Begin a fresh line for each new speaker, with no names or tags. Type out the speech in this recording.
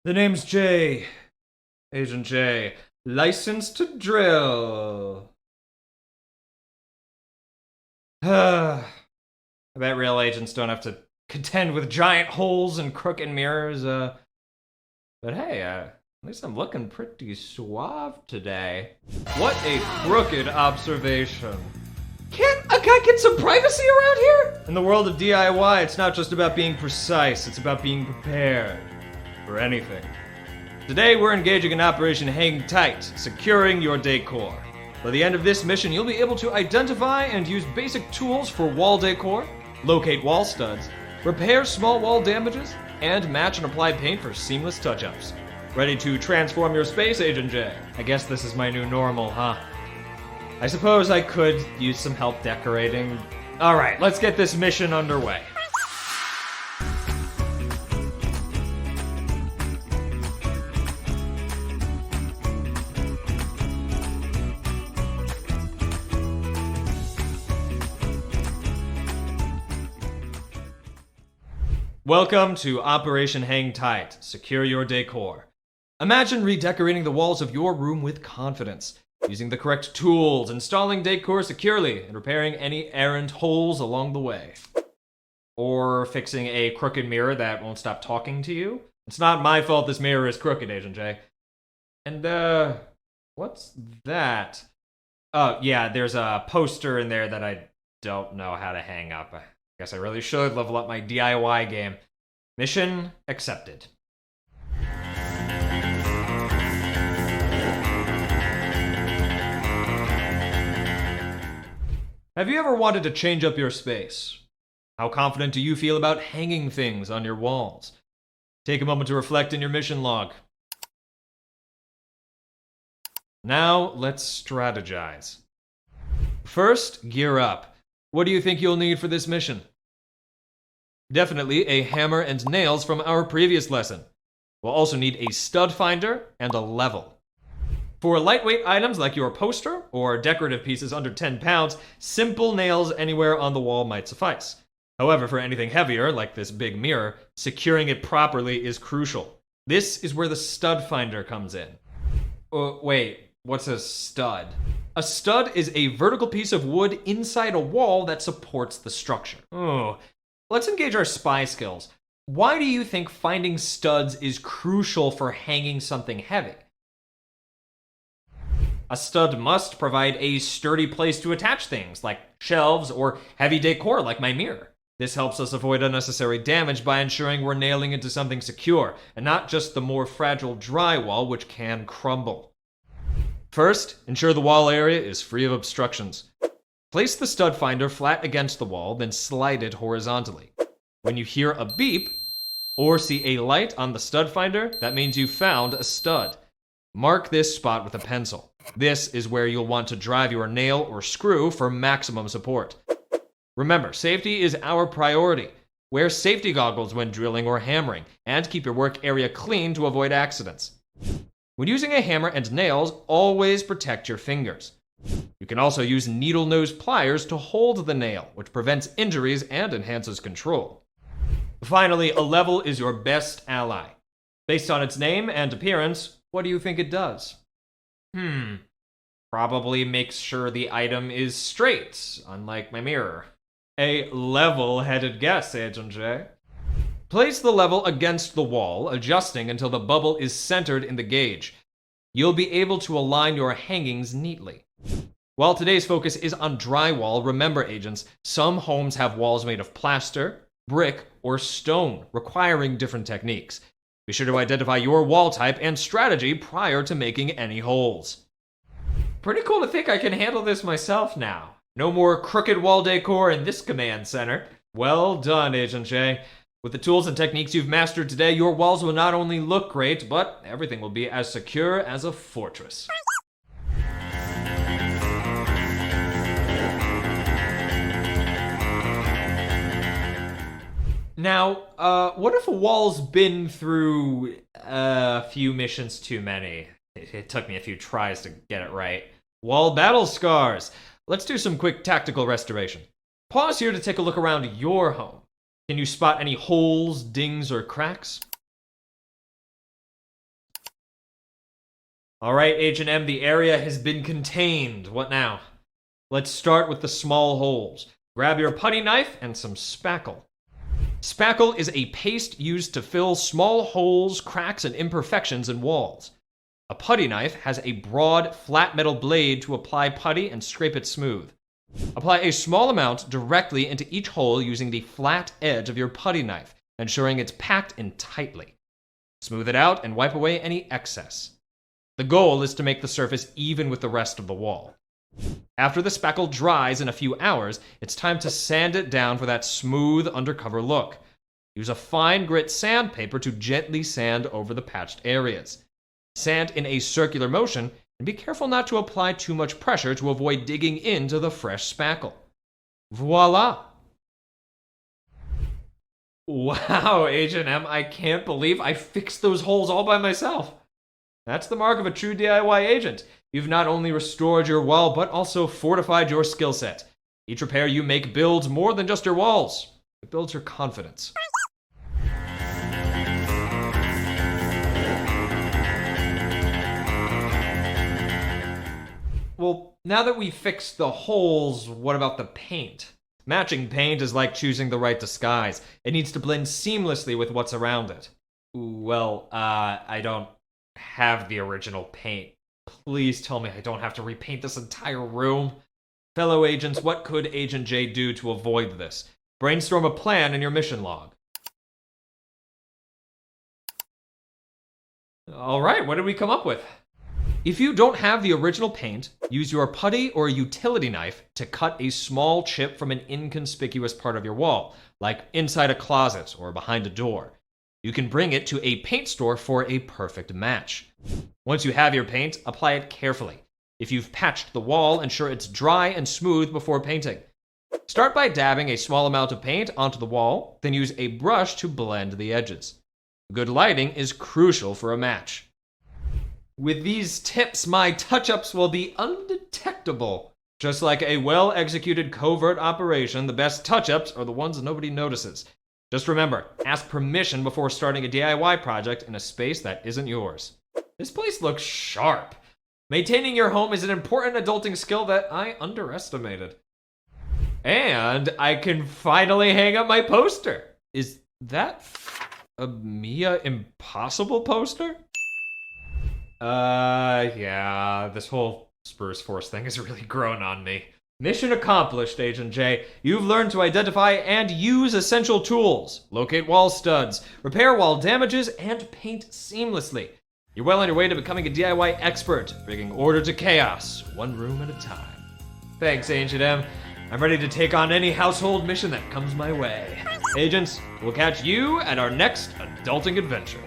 The name's Jay. Agent J. Licensed to drill. I bet real agents don't have to contend with giant holes and crooked mirrors. But hey, at least I'm looking pretty suave today. What a crooked observation. Can't a guy get some privacy around here? In the world of DIY, it's not just about being precise, it's about being prepared for anything. Today, we're engaging in Operation Hang Tight, securing your decor. By the end of this mission, you'll be able to identify and use basic tools for wall decor, locate wall studs, repair small wall damages, and match and apply paint for seamless touch-ups. Ready to transform your space, Agent J? I guess this is my new normal, huh? I suppose I could use some help decorating. Alright, let's get this mission underway. Welcome to Operation Hang Tight, secure your decor. Imagine redecorating the walls of your room with confidence, using the correct tools, installing decor securely, and repairing any errant holes along the way. Or fixing a crooked mirror that won't stop talking to you. It's not my fault this mirror is crooked, Agent J. And, what's that? Oh, yeah, there's a poster in there that I don't know how to hang up. Guess I really should level up my DIY game. Mission accepted. Have you ever wanted to change up your space? How confident do you feel about hanging things on your walls? Take a moment to reflect in your mission log. Now, let's strategize. First, gear up. What do you think you'll need for this mission? Definitely a hammer and nails from our previous lesson. We'll also need a stud finder and a level. For lightweight items like your poster or decorative pieces under 10 pounds, simple nails anywhere on the wall might suffice. However, for anything heavier, like this big mirror, securing it properly is crucial. This is where the stud finder comes in. Wait, what's a stud? A stud is a vertical piece of wood inside a wall that supports the structure. Let's engage our spy skills. Why do you think finding studs is crucial for hanging something heavy? A stud must provide a sturdy place to attach things, like shelves or heavy decor like my mirror. This helps us avoid unnecessary damage by ensuring we're nailing into something secure, and not just the more fragile drywall, which can crumble. First, ensure the wall area is free of obstructions. Place the stud finder flat against the wall, then slide it horizontally. When you hear a beep, or see a light on the stud finder, that means you found a stud. Mark this spot with a pencil. This is where you'll want to drive your nail or screw for maximum support. Remember, safety is our priority. Wear safety goggles when drilling or hammering, and keep your work area clean to avoid accidents. When using a hammer and nails, always protect your fingers. You can also use needle nose pliers to hold the nail, which prevents injuries and enhances control. Finally, a level is your best ally. Based on its name and appearance, what do you think it does? Probably makes sure the item is straight, unlike my mirror. A level-headed guess, Agent J. Place the level against the wall, adjusting until the bubble is centered in the gauge. You'll be able to align your hangings neatly. While today's focus is on drywall, remember, agents, some homes have walls made of plaster, brick, or stone, requiring different techniques. Be sure to identify your wall type and strategy prior to making any holes. Pretty cool to think I can handle this myself now. No more crooked wall decor in this command center. Well done, Agent J. With the tools and techniques you've mastered today, your walls will not only look great, but everything will be as secure as a fortress. Now, what if a wall's been through a few missions too many? It took me a few tries to get it right. Wall battle scars. Let's do some quick tactical restoration. Pause here to take a look around your home. Can you spot any holes, dings, or cracks? All right, Agent M, the area has been contained. What now? Let's start with the small holes. Grab your putty knife and some spackle. Spackle is a paste used to fill small holes, cracks, and imperfections in walls. A putty knife has a broad, flat metal blade to apply putty and scrape it smooth. Apply a small amount directly into each hole using the flat edge of your putty knife, ensuring it's packed in tightly. Smooth it out and wipe away any excess. The goal is to make the surface even with the rest of the wall. After the spackle dries in a few hours, it's time to sand it down for that smooth undercover look. Use a fine grit sandpaper to gently sand over the patched areas. Sand in a circular motion, and be careful not to apply too much pressure to avoid digging into the fresh spackle. Voila! Wow, Agent M, I can't believe I fixed those holes all by myself. That's the mark of a true DIY agent. You've not only restored your wall, but also fortified your skill set. Each repair you make builds more than just your walls. It builds your confidence. Well, now that we've fixed the holes, what about the paint? Matching paint is like choosing the right disguise. It needs to blend seamlessly with what's around it. Well, I don't have the original paint. Please tell me I don't have to repaint this entire room. Fellow agents, what could Agent J do to avoid this? Brainstorm a plan in your mission log. Alright, what did we come up with? If you don't have the original paint, use your putty or utility knife to cut a small chip from an inconspicuous part of your wall, like inside a closet or behind a door. You can bring it to a paint store for a perfect match. Once you have your paint, apply it carefully. If you've patched the wall, ensure it's dry and smooth before painting. Start by dabbing a small amount of paint onto the wall, then use a brush to blend the edges. Good lighting is crucial for a match. With these tips, my touch-ups will be undetectable. Just like a well-executed covert operation, the best touch-ups are the ones nobody notices. Just remember, ask permission before starting a DIY project in a space that isn't yours. This place looks sharp. Maintaining your home is an important adulting skill that I underestimated. And I can finally hang up my poster. Is that a Mia Impossible poster? Yeah, this whole Spurs Force thing has really grown on me. Mission accomplished, Agent J. You've learned to identify and use essential tools, locate wall studs, repair wall damages, and paint seamlessly. You're well on your way to becoming a DIY expert, bringing order to chaos, one room at a time. Thanks, Agent M. I'm ready to take on any household mission that comes my way. Agents, we'll catch you at our next adulting adventure.